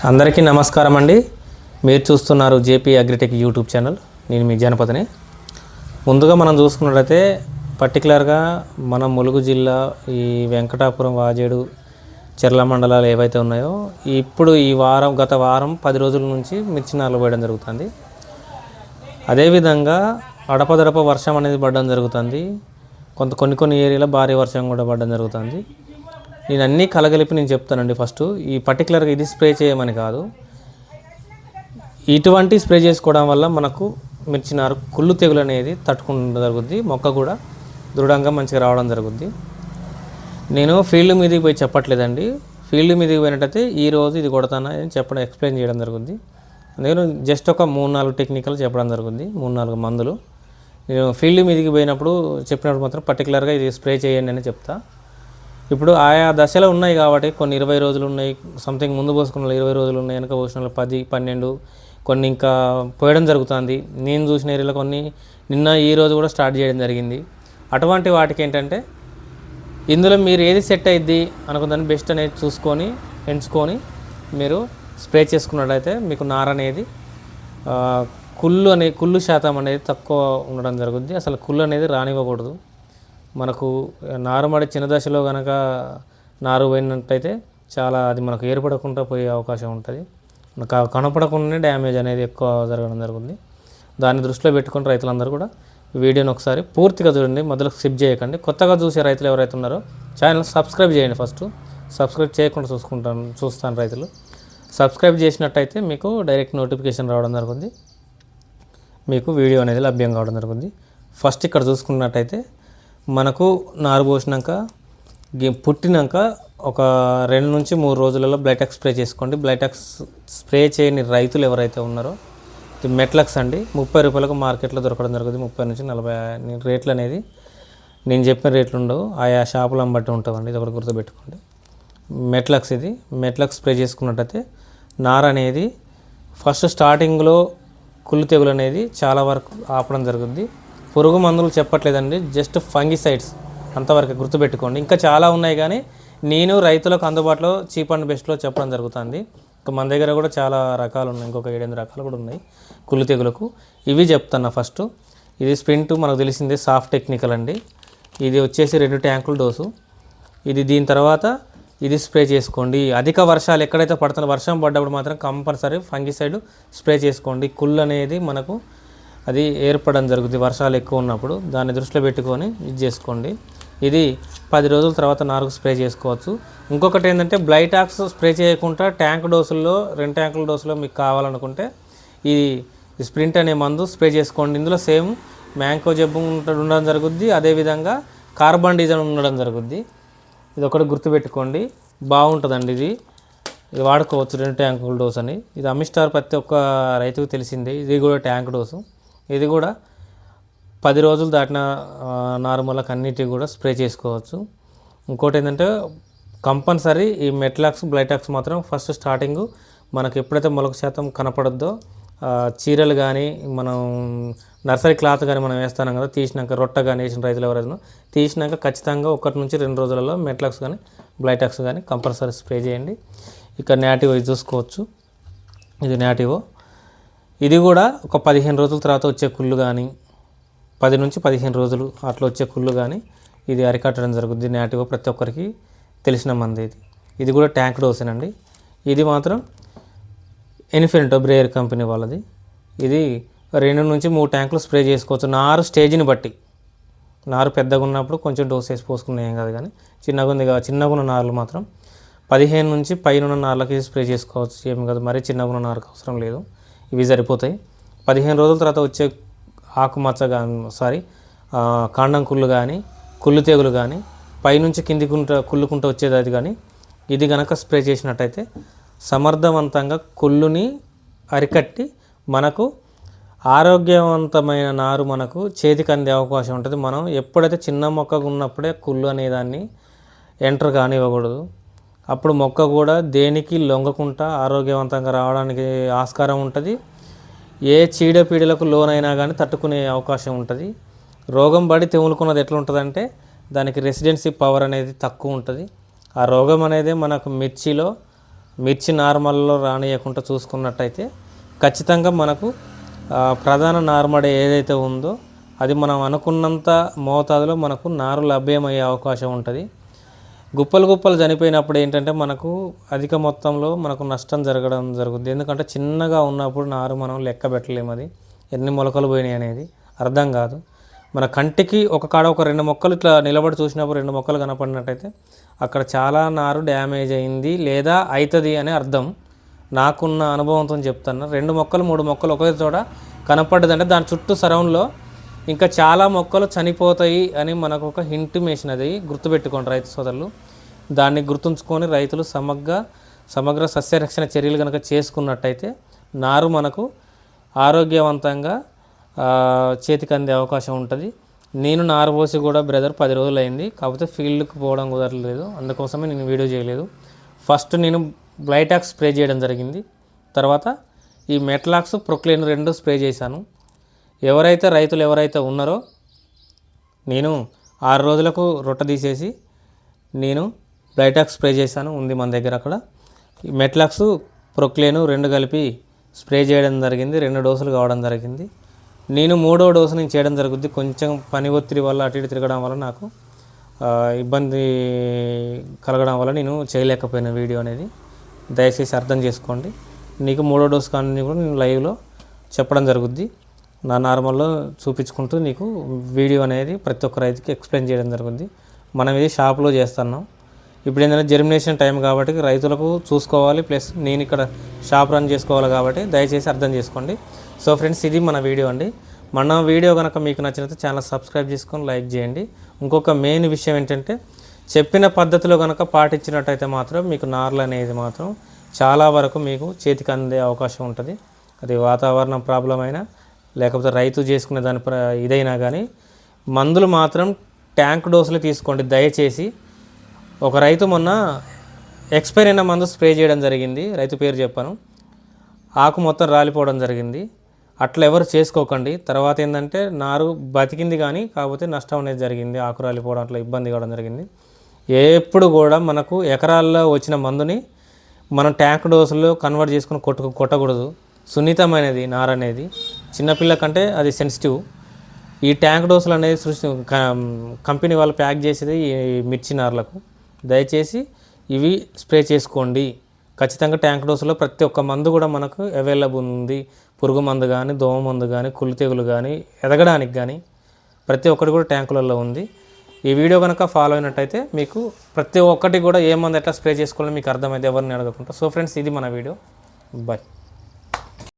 అందరికీ నమస్కారం అండి. మీరు చూస్తున్నారు జేపీ అగ్రిటెక్ యూట్యూబ్ ఛానల్. నేను మీ జనపతిని. ముందుగా మనం చూసుకున్నట్లయితే పర్టికులర్గా మన ములుగు జిల్లా ఈ వెంకటాపురం, వాజేడు, చెర్ల మండలాలు ఏవైతే ఉన్నాయో ఇప్పుడు ఈ వారం గత వారం 10 రోజుల నుంచి మిర్చి నార్లు పోయడం జరుగుతుంది. అదేవిధంగా అడపదడప వర్షం అనేది పడడం జరుగుతుంది. కొన్ని ఏరియాలో భారీ వర్షం కూడా పడడం జరుగుతుంది. నేను అన్నీ కలగలిపి నేను చెప్తానండి. ఫస్ట్ ఈ పర్టికులర్గా ఇది స్ప్రే చేయమని కాదు, ఇటువంటి స్ప్రే చేసుకోవడం వల్ల మనకు మిర్చి నారు కుళ్ళు తెగులు అనేది తట్టుకుంటూ జరుగుద్ది. మొక్క కూడా దృఢంగా మంచిగా రావడం జరుగుద్ది. నేను ఫీల్డ్ మీదకి పోయి చెప్పట్లేదండి. ఫీల్డ్ మీదకి పోయినట్టయితే ఈరోజు ఇది కొడతానా అని చెప్పడం, ఎక్స్ప్లెయిన్ చేయడం జరుగుద్ది. నేను జస్ట్ ఒక 3-4 టెక్నికల్ చెప్పడం జరుగుద్ది, 3-4 మందులు. నేను ఫీల్డ్ మీదకి పోయినప్పుడు చెప్పినప్పుడు మాత్రం పర్టికులర్గా ఇది స్ప్రే చేయండి అని చెప్తా. ఇప్పుడు ఆయా దశలో ఉన్నాయి కాబట్టి కొన్ని 20 రోజులు ఉన్నాయి, సంథింగ్ ముందు పోసుకున్న 20 రోజులు ఉన్నాయి, వెనక పోసిన 10-12, కొన్ని ఇంకా పోయడం జరుగుతుంది. నేను చూసిన ఏరియాలో కొన్ని నిన్న ఈ రోజు కూడా స్టార్ట్ చేయడం జరిగింది. అటువంటి వాటికి ఏంటంటే ఇందులో మీరు ఏది సెట్ అయ్యిద్ది అనుకుందని బెస్ట్ అనేది చూసుకొని ఎంచుకొని మీరు స్ప్రే చేసుకున్నట్టయితే మీకు నార అనేది కుళ్ళు శాతం అనేది తక్కువ ఉండడం జరుగుద్ది. అసలు కుళ్ళు అనేది రానివ్వకూడదు. మనకు నారుమడి చిన్న దశలో కనుక నారు పోయినట్టయితే చాలా అది మనకు ఏర్పడకుండా పోయే అవకాశం ఉంటుంది. మనకు కనపడకుండానే డ్యామేజ్ అనేది ఎక్కువ జరగడం జరుగుతుంది. దాన్ని దృష్టిలో పెట్టుకుని రైతులందరూ కూడా వీడియోని ఒకసారి పూర్తిగా చూడండి, మొదలు స్కిప్ చేయకండి. కొత్తగా చూసే రైతులు ఎవరైతే ఉన్నారో ఛానల్ సబ్స్క్రైబ్ చేయండి. ఫస్ట్ సబ్స్క్రైబ్ చేయకుండా చూస్తాను రైతులు. సబ్స్క్రైబ్ చేసినట్టయితే మీకు డైరెక్ట్ నోటిఫికేషన్ రావడం జరుగుతుంది, మీకు వీడియో అనేది లభ్యం కావడం జరుగుతుంది. ఫస్ట్ ఇక్కడ చూసుకున్నట్టయితే మనకు నారు పోసినాక పుట్టినాక ఒక 2 నుంచి 3 రోజులలో బ్లైటాక్స్ స్ప్రే చేసుకోండి. బ్లైటాక్స్ స్ప్రే చేయని రైతులు ఎవరైతే ఉన్నారో ఇది మెట్లక్స్ అండి, 30 రూపాయలకు మార్కెట్లో దొరకడం జరుగుతుంది. 30 నుంచి 40 రేట్లు అనేది నేను చెప్పిన రేట్లు ఉండవు, ఆయా షాపులను బట్టి ఉంటుందండి. ఇది ఒకటి గుర్తుపెట్టుకోండి. మెట్లక్స్ ఇది మెట్లక్స్ స్ప్రే చేసుకున్నట్టయితే నార అనేది ఫస్ట్ స్టార్టింగ్లో కుళ్ళు తెగులు అనేది చాలా వరకు ఆపడం జరుగుతుంది. పురుగు మందులు చెప్పట్లేదండి, జస్ట్ ఫంగిసైడ్స్ అంతవరకు గుర్తుపెట్టుకోండి. ఇంకా చాలా ఉన్నాయి కానీ నేను రైతులకు అందుబాటులో చీప్ అండ్ బెస్ట్లో చెప్పడం జరుగుతుంది. ఇంకా మన దగ్గర కూడా చాలా రకాలు ఉన్నాయి, ఇంకొక 7-8 రకాలు కూడా ఉన్నాయి కుళ్ళు తెగులకు. ఇవి చెప్తున్నా. ఫస్ట్ ఇది స్ప్రింట్ మనకు తెలిసిందే, సాఫ్ట్ టెక్నికల్ అండి. ఇది వచ్చేసి 2 ట్యాంకుల డోసు. ఇది దీని తర్వాత ఇది స్ప్రే చేసుకోండి. అధిక వర్షాలు ఎక్కడైతే పడుతున్న వర్షం పడ్డప్పుడు మాత్రం కంపల్సరీ ఫంగిసైడ్ స్ప్రే చేసుకోండి. కుళ్ళు అనేది మనకు అది ఏర్పడడం జరుగుతుంది వర్షాలు ఎక్కువ ఉన్నప్పుడు. దాన్ని దృష్టిలో పెట్టుకొని ఇది చేసుకోండి. ఇది 10 రోజుల తర్వాత నారుకు స్ప్రే చేసుకోవచ్చు. ఇంకొకటి ఏంటంటే బ్లైటాక్స్ స్ప్రే చేయకుండా ట్యాంక్ డోసుల్లో 2 ట్యాంకుల డోసులో మీకు కావాలనుకుంటే ఈ స్ప్రింట్ అనే మందు స్ప్రే చేసుకోండి. ఇందులో సేమ్ మ్యాంకో జబ్బు ఉండడం జరుగుద్ది, అదేవిధంగా కార్బన్ డీజల్ ఉండడం జరుగుద్ది. ఇది ఒకటి గుర్తుపెట్టుకోండి, బాగుంటుందండి. ఇది వాడుకోవచ్చు 2 ట్యాంకుల డోస్ అని. ఇది అమిస్టార్ ప్రతి ఒక్క రైతుకు తెలిసిందే. ఇది కూడా ట్యాంక్ డోసు. ఇది కూడా 10 రోజులు దాటిన నార్మల్కి అన్నిటికీ కూడా స్ప్రే చేసుకోవచ్చు. ఇంకోటి ఏంటంటే కంపల్సరీ ఈ మెట్లాక్స్, బ్లైటాక్స్ మాత్రం ఫస్ట్ స్టార్టింగ్ మనకు ఎప్పుడైతే మొలక శాతం కనపడద్దో చీరలు కానీ మనం నర్సరీ క్లాత్ కానీ మనం వేస్తాం కదా, తీసినాక రొట్ట కానీ వేసిన రైతులు ఎవరైనా తీసినాక ఖచ్చితంగా 1 నుంచి 2 రోజులలో మెట్లాక్స్ కానీ బ్లైటాక్స్ కానీ కంపల్సరీ స్ప్రే చేయండి. ఇక్కడ నాటివో ఇది చూసుకోవచ్చు, ఇది నాటివో. ఇది కూడా ఒక 15 రోజుల తర్వాత వచ్చే కుళ్ళు కానీ 10 నుంచి 15 రోజులు అట్లా వచ్చే కుళ్ళు కానీ ఇది అరికట్టడం జరుగుద్ది. నాటివో ప్రతి ఒక్కరికి తెలిసిన మంది. ఇది కూడా ట్యాంక్ డోసేనండి. ఇది మాత్రం ఇన్ఫినిటో బ్రేయర్ కంపెనీ వాళ్ళది. ఇది 2 నుంచి 3 ట్యాంకులు స్ప్రే చేసుకోవచ్చు. నారు స్టేజ్ని బట్టి, నారు పెద్దగా ఉన్నప్పుడు కొంచెం డోస్ వేసి పోసుకునే ఏం కాదు, కానీ చిన్నగా ఉన్న నారులు మాత్రం 15 నుంచి పైన ఉన్న నార్లకి స్ప్రే చేసుకోవచ్చు, ఏం కాదు. మరీ చిన్నగా ఉన్న నారుకు అవసరం లేదు, ఇవి సరిపోతాయి. 15 రోజుల తర్వాత వచ్చే ఆకుమచ్చ కానీ కాండం కుళ్ళు కానీ కుళ్ళు తెగులు కానీ పైనుంచి కుళ్ళుకుంటూ వచ్చేది అది కానీ ఇది కనుక స్ప్రే చేసినట్టయితే సమర్థవంతంగా కుళ్ళుని అరికట్టి మనకు ఆరోగ్యవంతమైన నారు మనకు చేతికి అందే అవకాశం ఉంటుంది. మనం ఎప్పుడైతే చిన్న మొక్కగా ఉన్నప్పుడే కుళ్ళు అనేదాన్ని ఎంటర్ కానివ్వకూడదు. అప్పుడు మొక్క కూడా దేనికి లొంగకుండా ఆరోగ్యవంతంగా రావడానికి ఆస్కారం ఉంటుంది. ఏ చీడపీడలకు లోనైనా కానీ తట్టుకునే అవకాశం ఉంటుంది. రోగం పడి తెములుకున్నది ఎట్లా ఉంటుందంటే దానికి రెసిడెన్సీ పవర్ అనేది తక్కువ ఉంటుంది. ఆ రోగం అనేది మనకు మిర్చిలో మిర్చి నార్మల్లో రానియకుండా చూసుకున్నట్టయితే ఖచ్చితంగా మనకు ప్రధాన నారుమడి ఏదైతే ఉందో అది మనం అనుకున్నంత మోతాదులో మనకు నారు లభ్యమయ్యే అవకాశం ఉంటుంది. గుప్పలు చనిపోయినప్పుడు ఏంటంటే మనకు అధిక మొత్తంలో మనకు నష్టం జరుగుద్ది. ఎందుకంటే చిన్నగా ఉన్నప్పుడు నారు మనం లెక్క పెట్టలేము, అది ఎన్ని మొలకలు పోయినాయి అనేది అర్థం కాదు. మన కంటికి ఒక కాడ ఒక 2 మొక్కలు ఇట్లా నిలబడి చూసినప్పుడు 2 మొక్కలు కనపడినట్టయితే అక్కడ చాలా నారు డ్యామేజ్ అయింది లేదా అవుతుంది అని అర్థం. నాకున్న అనుభవంతో చెప్తాను. 2 మొక్కలు 3 మొక్కలు ఒకే చోట కనపడ్డదంటే దాని చుట్టూ సరౌండ్లో ఇంకా చాలా మొక్కలు చనిపోతాయి అని మనకు ఒక ఇంటిమేషన్. అది గుర్తుపెట్టుకోండి రైతు సోదరులు. దాన్ని గుర్తుంచుకొని రైతులు సమగ్ర సస్యరక్షణ చర్యలు కనుక చేసుకున్నట్టయితే నారు మనకు ఆరోగ్యవంతంగా చేతికి అందే అవకాశం ఉంటుంది. నేను నారు పోసి కూడా బ్రదర్ 10 రోజులు అయింది, కాకపోతే ఫీల్డ్కి పోవడం కుదరలేదు, అందుకోసమే నేను వీడియో చేయలేదు. ఫస్ట్ నేను బ్లైటాక్స్ స్ప్రే చేయడం జరిగింది, తర్వాత ఈ మెట్లాక్స్ ప్రొక్లేన్ 2 స్ప్రే చేశాను. రైతులు ఎవరైతే ఉన్నారో నేను 6 రోజులకు రొట్ట తీసేసి నేను బ్లైటాక్స్ స్ప్రే చేశాను, ఉంది మన దగ్గర అక్కడ. ఈ మెట్లాక్స్ ప్రొక్లేను 2 కలిపి స్ప్రే చేయడం జరిగింది, 2 డోసులు కావడం జరిగింది. నేను 3వ డోసు నేను చేయడం జరుగుద్ది. కొంచెం పని ఒత్తిడి వల్ల అటు ఇటు తిరగడం వల్ల నాకు ఇబ్బంది కలగడం వల్ల నేను చేయలేకపోయిన వీడియో అనేది దయచేసి అర్థం చేసుకోండి. నీకు 3వ డోసు కానీ కూడా నేను లైవ్లో చెప్పడం జరుగుద్ది. నా నార్మల్లో చూపించుకుంటూ నీకు వీడియో అనేది ప్రతి ఒక్క రైతుకి ఎక్స్ప్లెయిన్ చేయడం జరుగుద్ది. మనం ఇది షాప్లో చేస్తున్నాం. ఇప్పుడు ఏంటంటే జర్మినేషన్ టైం కాబట్టి రైతులకు చూసుకోవాలి, ప్లస్ నేను ఇక్కడ షాప్ రన్ చేసుకోవాలి కాబట్టి దయచేసి అర్థం చేసుకోండి. సో ఫ్రెండ్స్, ఇది మన వీడియో అండి. మన వీడియో కనుక మీకు నచ్చినట్లయితే ఛానల్ సబ్స్క్రైబ్ చేసుకొని లైక్ చేయండి. ఇంకొక మెయిన్ విషయం ఏంటంటే చెప్పిన పద్ధతిలో కనుక పాటించినట్టయితే మాత్రం మీకు నార్లు అనేది మాత్రం చాలా వరకు మీకు చేతికి అందే అవకాశం ఉంటుంది. అది వాతావరణం ప్రాబ్లం అయినా లేకపోతే రైతు చేసుకునే దాని ఇదైనా కానీ మందులు మాత్రం ట్యాంక్ డోసులు తీసుకోండి దయచేసి. ఒక రైతు మొన్న ఎక్స్పైర్ అయిన మందు స్ప్రే చేయడం జరిగింది, రైతు పేరు చెప్పాను, ఆకు మొత్తం రాలిపోవడం జరిగింది. అట్లా ఎవరు చేసుకోకండి. తర్వాత ఏంటంటే నారు బతికింది కానీ కాకపోతే నష్టం అనేది జరిగింది, ఆకు రాలిపోవడం అట్లా ఇబ్బంది కావడం జరిగింది. ఎప్పుడు కూడా మనకు ఎకరాల్లో వచ్చిన మందుని మనం ట్యాంక్ డోసుల్లో కన్వర్ట్ చేసుకుని కొట్టకూడదు. సున్నితమైనది నార అనేది, చిన్నపిల్ల కంటే అది సెన్సిటివ్. ఈ ట్యాంక్ డోసులు అనేది కంపెనీ వాళ్ళు ప్యాక్ చేసేది ఈ మిర్చి నార్లకు. దయచేసి ఇవి స్ప్రే చేసుకోండి ఖచ్చితంగా. ట్యాంక్ డోసులో ప్రతి ఒక్క మందు కూడా మనకు అవైలబుల్ ఉంది. పురుగు మందు కానీ, దోమ మందు కానీ, కుళ్ళు తెగులు కానీ, ఎదగడానికి కానీ ప్రతి ఒక్కటి కూడా ట్యాంకులలో ఉంది. ఈ వీడియో కనుక ఫాలో అయినట్టయితే మీకు ప్రతి ఒక్కటి కూడా ఏ మందు ఎట్లా స్ప్రే చేసుకోవాలో మీకు అర్థమైతే ఎవరిని అడగకుండా. సో ఫ్రెండ్స్, ఇది మన వీడియో. బాయ్.